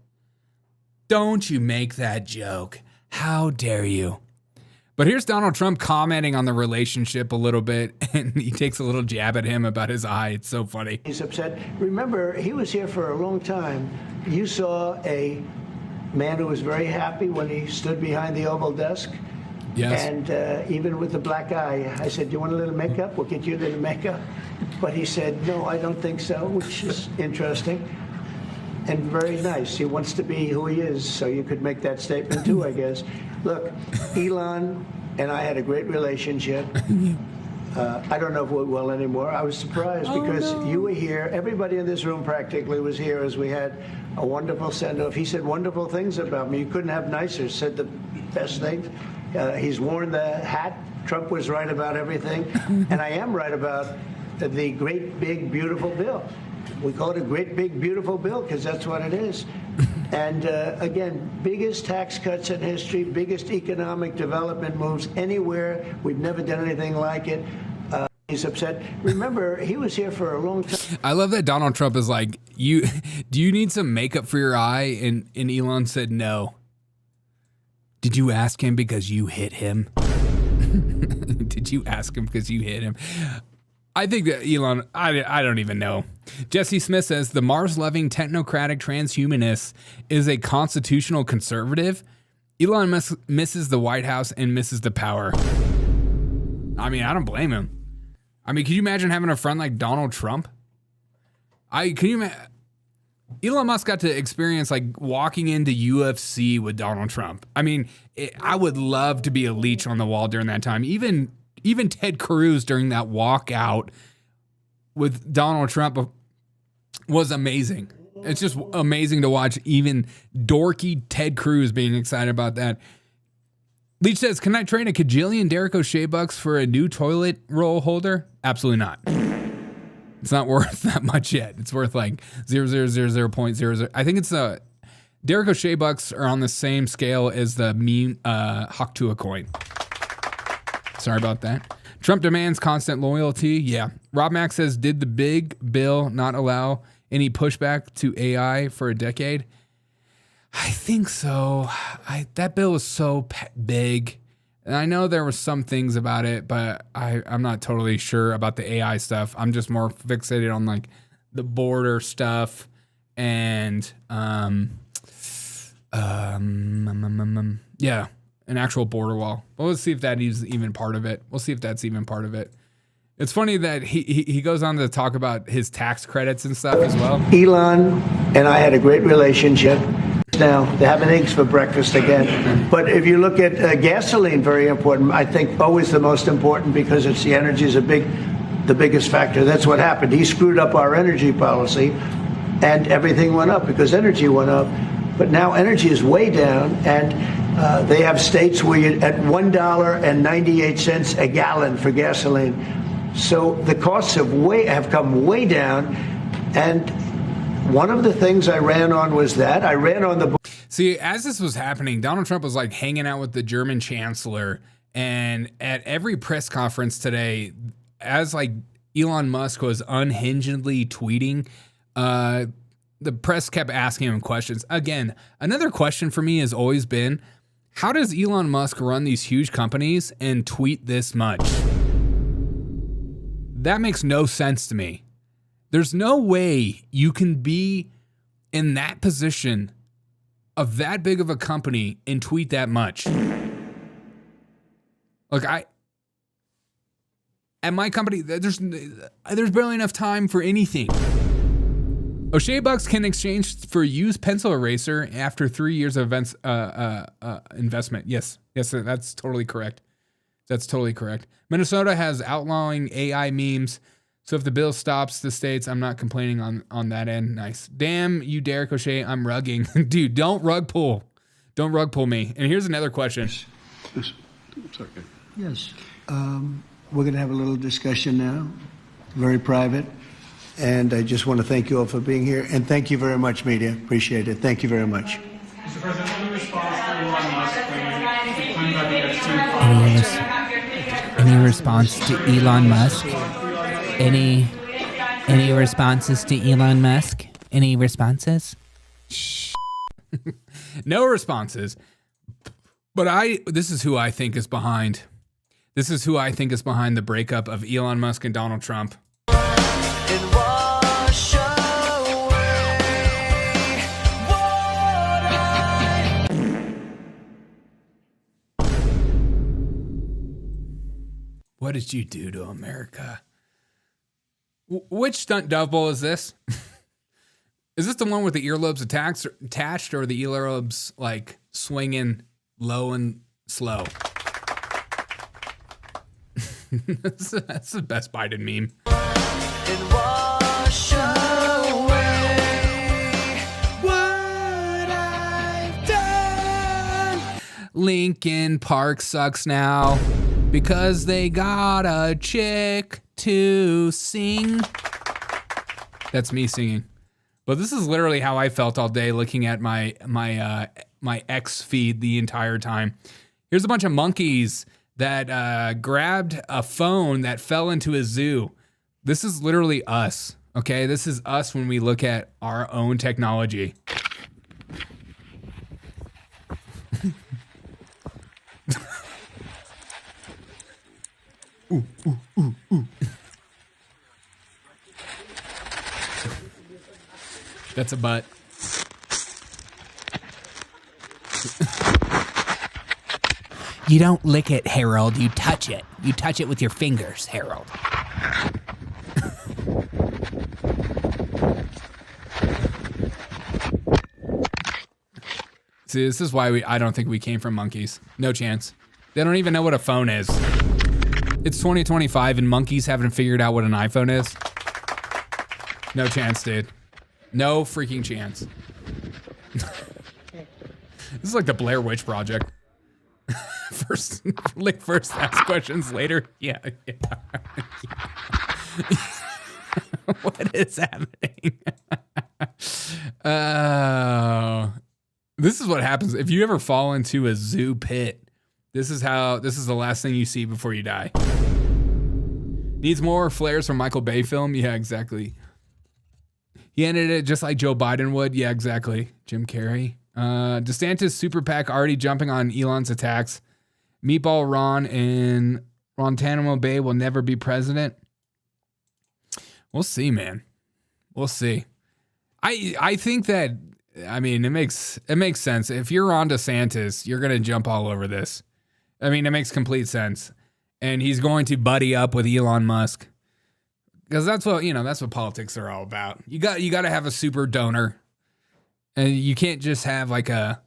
Don't you make that joke. How dare you? But here's Donald Trump commenting on the relationship a little bit, and he takes a little jab at him about his eye. It's so funny. He's upset. Remember, he was here for a long time. You saw a man who was very happy when he stood behind the Oval desk. Yes. And even with the black eye, I said, do you want a little makeup? We'll get you a little makeup. But he said, no, I don't think so, which is interesting and very nice. He wants to be who he is, so you could make that statement too, I guess. Look, Elon and I had a great relationship. I don't know if we will anymore. I was surprised because you were here. Everybody in this room practically was here as we had a wonderful send-off. He said wonderful things about me. You couldn't have nicer. Said the best things. He's worn the hat. Trump was right about everything. And I am right about the great, big, beautiful bill. We call it a great, big, beautiful bill because that's what it is. And again, biggest tax cuts in history, biggest economic development moves anywhere. We've never done anything like it. He's upset. Remember, he was here for a long time. I love that Donald Trump is like, do you need some makeup for your eye? And Elon said no. Did you ask him because you hit him? Did you ask him because you hit him? I think that Elon, I don't even know. Jesse Smith says, the Mars-loving technocratic transhumanist is a constitutional conservative. Elon Musk misses the White House and misses the power. I mean, I don't blame him. I mean, can you imagine having a friend like Donald Trump? Elon Musk got to experience like walking into UFC with Donald Trump. I mean, I would love to be a leech on the wall during that time. Even Ted Cruz during that walkout with Donald Trump was amazing. It's just amazing to watch even dorky Ted Cruz being excited about that. Leach says, can I trade a cajillion Derek O'Shea bucks for a new toilet roll holder? Absolutely not. It's not worth that much yet. It's worth like 0.00. I think it's Derek O'Shea bucks are on the same scale as the meme Haktua coin. Sorry about that. Trump demands constant loyalty. Yeah. Rob Mack says, did the big bill not allow any pushback to AI for a decade? I think so. That bill was so big. And I know there were some things about it, but I'm not totally sure about the AI stuff. I'm just more fixated on like the border stuff and yeah, an actual border wall. But let's see if that is even part of it. We'll see if that's even part of it. It's funny that he goes on to talk about his tax credits and stuff as well. Elon and I had a great relationship. Now, they're having eggs for breakfast again. But if you look at gasoline, very important. I think always the most important because it's the energy is the biggest factor. That's what happened. He screwed up our energy policy and everything went up because energy went up. But now energy is way down and they have states where you're at $1.98 a gallon for gasoline. So the costs have come way down. And one of the things I ran on was that. I ran on the... See, as this was happening, Donald Trump was like hanging out with the German Chancellor. And at every press conference today, as like Elon Musk was unhingedly tweeting, the press kept asking him questions. Again, another question for me has always been, how does Elon Musk run these huge companies and tweet this much? That makes no sense to me. There's no way you can be in that position of that big of a company and tweet that much. Look, at my company, there's barely enough time for anything. O'Shea bucks can exchange for used pencil eraser after 3 years of investment. Yes, that's totally correct. That's totally correct. Minnesota has outlawing AI memes. So if the bill stops the states, I'm not complaining on that end. Nice. Damn you, Derek O'Shea. I'm rugging. Dude, don't rug pull. Don't rug pull me. And here's another question. Yes. We're going to have a little discussion now. Very private. And I just want to thank you all for being here. And thank you very much, media. Appreciate it. Thank you very much. Mr. President, any response to Elon Musk claiming about the Epstein? Any response to Elon Musk? Any responses to Elon Musk? Any responses? Shh. No responses. But this is who I think is behind. This is who I think is behind the breakup of Elon Musk and Donald Trump. What did you do to America? Which stunt double is this? Is this the one with the earlobes attached or the earlobes like swinging low and slow? That's the best Biden meme. Lincoln Park sucks now because they got a chick to sing. That's me singing. But this is literally how I felt all day looking at my X feed the entire time. Here's a bunch of monkeys that grabbed a phone that fell into a zoo. This is literally us, okay? This is us when we look at our own technology. Ooh, ooh, ooh, ooh. That's a butt. You don't lick it, Harold. You touch it. You touch it with your fingers, Harold. See, this is why I don't think we came from monkeys. No chance. They don't even know what a phone is. It's 2025 and monkeys haven't figured out what an iPhone is. No chance, dude. No freaking chance. This is like the Blair Witch Project. First ask questions, later. Yeah. What is happening? This is what happens if you ever fall into a zoo pit. This is the last thing you see before you die. Needs more flares from Michael Bay film? Yeah, exactly. He ended it just like Joe Biden would. Yeah, exactly. Jim Carrey. DeSantis super PAC already jumping on Elon's attacks. Meatball Ron and Guantanamo Bay will never be president. We'll see, man. We'll see. I think that, I mean, it makes sense. If you're on DeSantis, you're going to jump all over this. I mean, it makes complete sense. And he's going to buddy up with Elon Musk. Because that's what politics are all about. You got to have a super donor. And you can't just have like a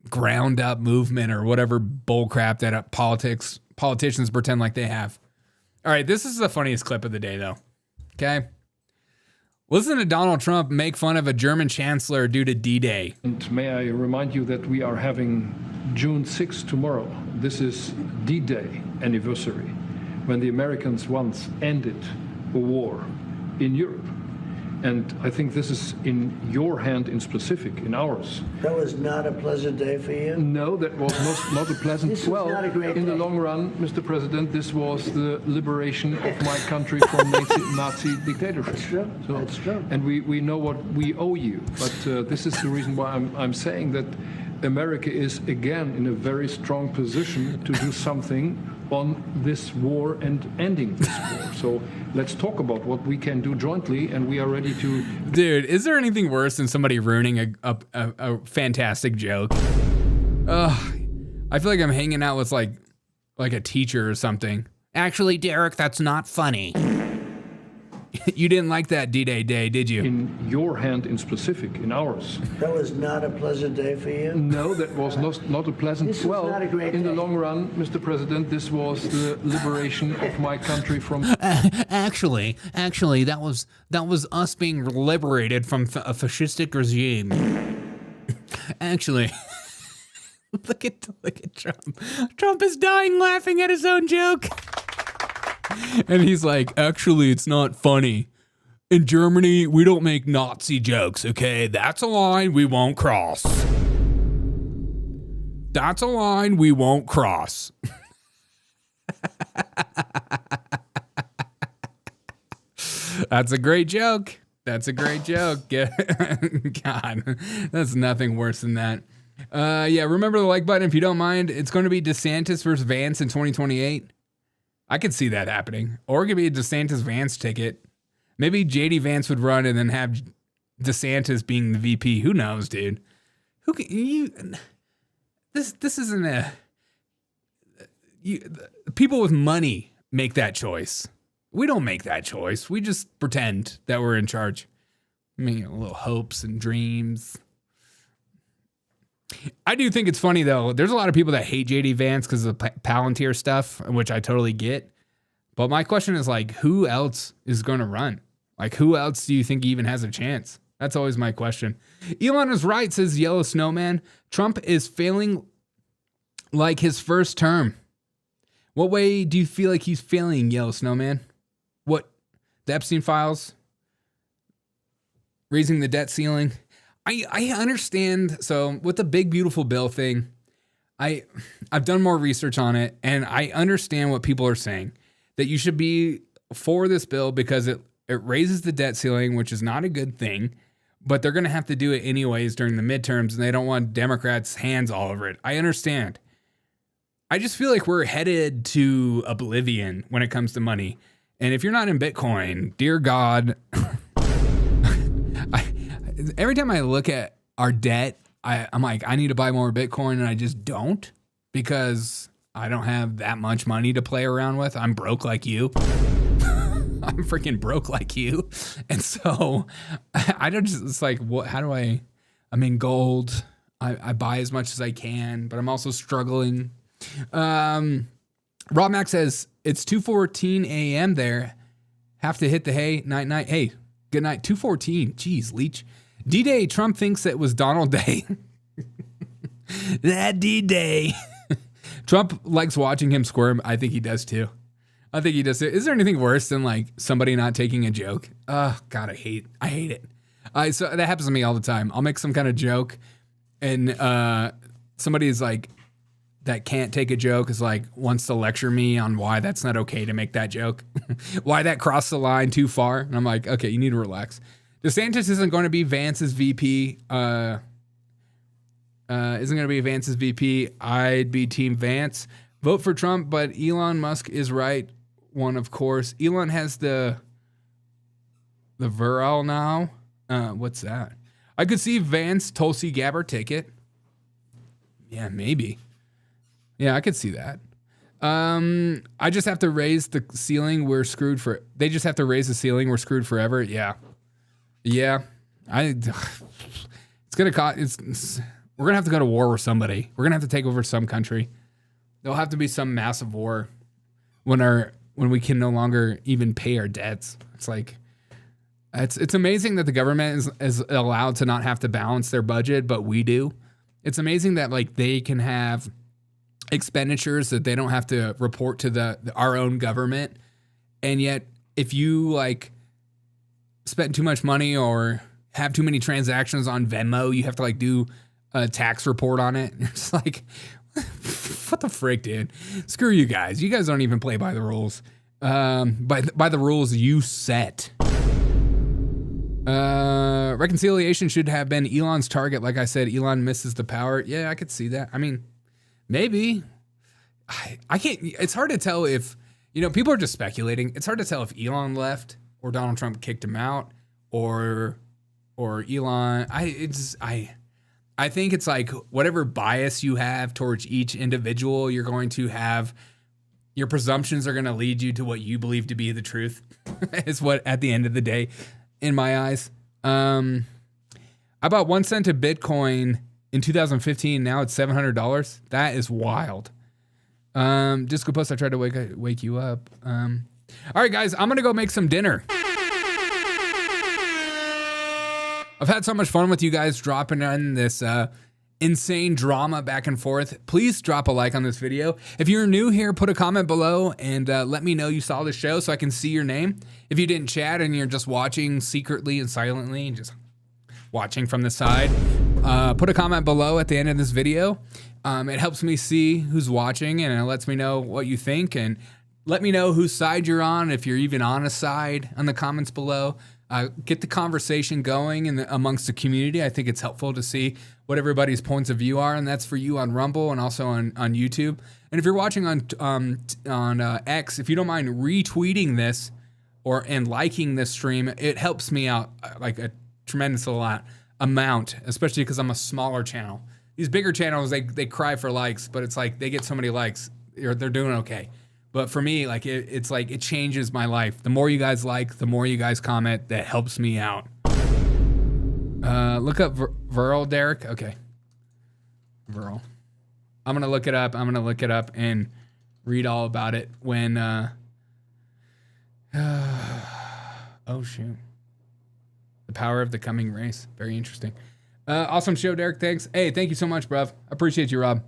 ground up movement or whatever bullcrap that politicians pretend like they have. All right, this is the funniest clip of the day, though. Okay? Listen to Donald Trump make fun of a German chancellor due to D-Day. And may I remind you that we are having June 6th tomorrow. This is D-Day anniversary, when the Americans once ended a war in Europe. And I think this is in your hand in specific, in ours. That was not a pleasant day for you? No, that was not a pleasant. This was not a great in day. the long run, Mr. President, this was the liberation of my country from Nazi dictatorship. That's true. That's true. And we know what we owe you. But this is the reason why I'm saying that America is again in a very strong position to do something on this war and ending this war. So let's talk about what we can do jointly, and we are ready to. Dude, is there anything worse than somebody ruining a fantastic joke? I feel like I'm hanging out with like a teacher or something. Actually, Derek, that's not funny. You didn't like that D-Day day, did you? In your hand in specific, in ours. That was not a pleasant day for you? No, that was not a pleasant. This was not a great in day. the long run, Mr. President, this was the liberation of my country from. Actually, that was us being liberated from a fascistic regime. Actually, look at Trump. Trump is dying laughing at his own joke. And he's like, actually, it's not funny. In Germany, we don't make Nazi jokes, okay? That's a line we won't cross. That's a line we won't cross. That's a great joke. That's a great joke. God, that's nothing worse than that. Yeah, remember the like button if you don't mind. It's going to be DeSantis versus Vance in 2028. I could see that happening. Or it could be a DeSantis Vance ticket. Maybe JD Vance would run and then have DeSantis being the VP. Who knows, dude? Who can you? This isn't a. People with money make that choice. We don't make that choice. We just pretend that we're in charge. I mean, little hopes and dreams. I do think it's funny, though. There's a lot of people that hate JD Vance because of the Palantir stuff, which I totally get. But my question is, like, who else is going to run? Like, who else do you think even has a chance? That's always my question. Elon is right, says Yellow Snowman. Trump is failing like his first term. What way do you feel like he's failing, Yellow Snowman? What? The Epstein files? Raising the debt ceiling? I understand. So with the big, beautiful bill thing, I've done more research on it, and I understand what people are saying, that you should be for this bill because it raises the debt ceiling, which is not a good thing, but they're going to have to do it anyways during the midterms, and they don't want Democrats' hands all over it. I understand. I just feel like we're headed to oblivion when it comes to money. And if you're not in Bitcoin, dear God, every time I look at our debt, I'm like, I need to buy more Bitcoin, and I just don't because I don't have that much money to play around with. I'm broke like you. I'm freaking broke like you. And so I don't just, it's like, what, how do I mean, gold, I buy as much as I can, but I'm also struggling. Rob Mac says, it's 2:14 a.m. there. Have to hit the hay. Night. Hey, good night. 2:14. Jeez, Leech. D-Day, Trump thinks it was Donald Day. That D-Day. Trump likes watching him squirm. I think he does too. Is there anything worse than like somebody not taking a joke? Oh, God, I hate it. So that happens to me all the time. I'll make some kind of joke and somebody's like, that can't take a joke is like, wants to lecture me on why that's not okay to make that joke. Why that crossed the line too far. And I'm like, okay, you need to relax. DeSantis isn't going to be Vance's VP. I'd be Team Vance. Vote for Trump, but Elon Musk is right. One, of course. Elon has the viral now. What's that? I could see Vance Tulsi Gabbard ticket. Yeah, maybe. Yeah, I could see that. I just have to raise the ceiling. We're screwed for. They just have to raise the ceiling. We're screwed forever. Yeah. It's gonna cost. We're gonna have to go to war with somebody. We're gonna have to take over some country. There'll have to be some massive war when we can no longer even pay our debts. It's like it's amazing that the government is allowed to not have to balance their budget, but we do. It's amazing that like they can have expenditures that they don't have to report to our own government, and yet if you like spend too much money or have too many transactions on Venmo, you have to like do a tax report on it. It's like, what the frick, dude? Screw you guys. You guys don't even play by the rules. By the rules you set. Reconciliation should have been Elon's target. Like I said, Elon misses the power. Yeah, I could see that. I mean, maybe. I can't. It's hard to tell if, people are just speculating. It's hard to tell if Elon left or Donald Trump kicked him out or Elon. I think it's like whatever bias you have towards each individual, you're going to have, your presumptions are going to lead you to what you believe to be the truth. Is what, at the end of the day, in my eyes. I bought 1 cent of Bitcoin in 2015. Now it's $700. That is wild. Disco Post, I tried to wake you up. All right, guys, I'm going to go make some dinner. I've had so much fun with you guys dropping in this insane drama back and forth. Please drop a like on this video. If you're new here, put a comment below and let me know you saw the show so I can see your name. If you didn't chat and you're just watching secretly and silently, just watching from the side, put a comment below at the end of this video. It helps me see who's watching and it lets me know what you think, and let me know whose side you're on, if you're even on a side, on the comments below. Get the conversation going amongst the community. I think it's helpful to see what everybody's points of view are, and that's for you on Rumble and also on YouTube. And if you're watching on X, if you don't mind retweeting this and liking this stream, it helps me out like a tremendous amount, especially because I'm a smaller channel. These bigger channels, they cry for likes, but it's like they get so many likes, they're doing okay. But for me, like it's like it changes my life. The more you guys like, the more you guys comment, that helps me out. Look up Viral, Derek. Okay. Viral. I'm going to look it up. And read all about it when... oh, shoot. The power of the coming race. Very interesting. Awesome show, Derek. Thanks. Hey, thank you so much, bruv. Appreciate you, Rob.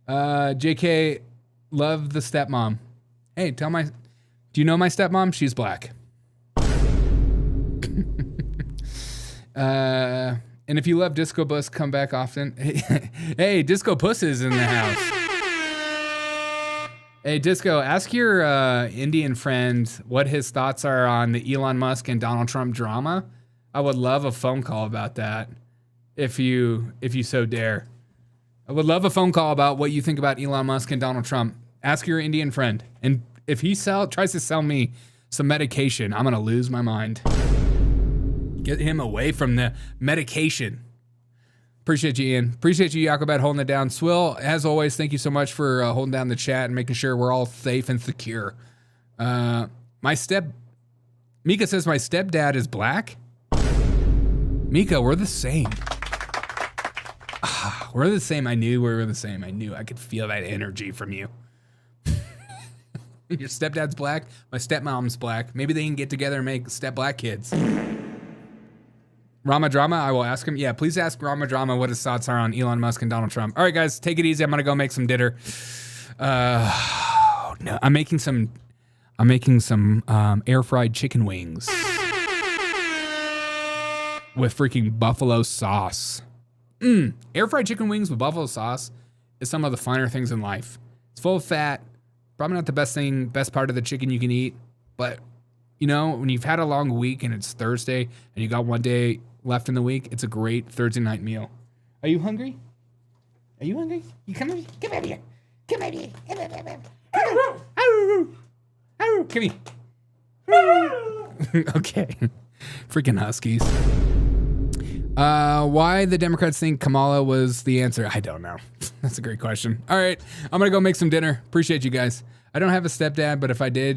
JK... Love the stepmom. Hey, do you know my stepmom? She's black. And if you love Disco Bus, come back often. Hey, Disco Puss is in the house. Hey, Disco, ask your Indian friend what his thoughts are on the Elon Musk and Donald Trump drama. I would love a phone call about that if you so dare. I would love a phone call about what you think about Elon Musk and Donald Trump. Ask your Indian friend. And if he tries to sell me some medication, I'm going to lose my mind. Get him away from the medication. Appreciate you, Ian. Appreciate you, Jacobet, holding it down. Swill, as always, thank you so much for holding down the chat and making sure we're all safe and secure. Mika says my stepdad is black. Mika, we're the same. We're the same. I knew we were the same. I knew I could feel that energy from you. Your stepdad's black. My stepmom's black. Maybe they can get together and make step black kids. Rama Drama, I will ask him. Yeah, please ask Rama Drama what his thoughts are on Elon Musk and Donald Trump. All right, guys, take it easy. I'm gonna go make some dinner. No, I'm making some air fried chicken wings with freaking buffalo sauce. Air fried chicken wings with buffalo sauce is some of the finer things in life. It's full of fat. Probably not the best part of the chicken you can eat. But, you know, when you've had a long week and it's Thursday and you got one day left in the week, it's a great Thursday night meal. Are you hungry? Are you hungry? You come over here. Come over here. Come over here. Come here. Okay. Freaking Huskies. Why the Democrats think Kamala was the answer? I don't know. That's a great question. All right. I'm going to go make some dinner. Appreciate you guys. I don't have a stepdad, but if I did,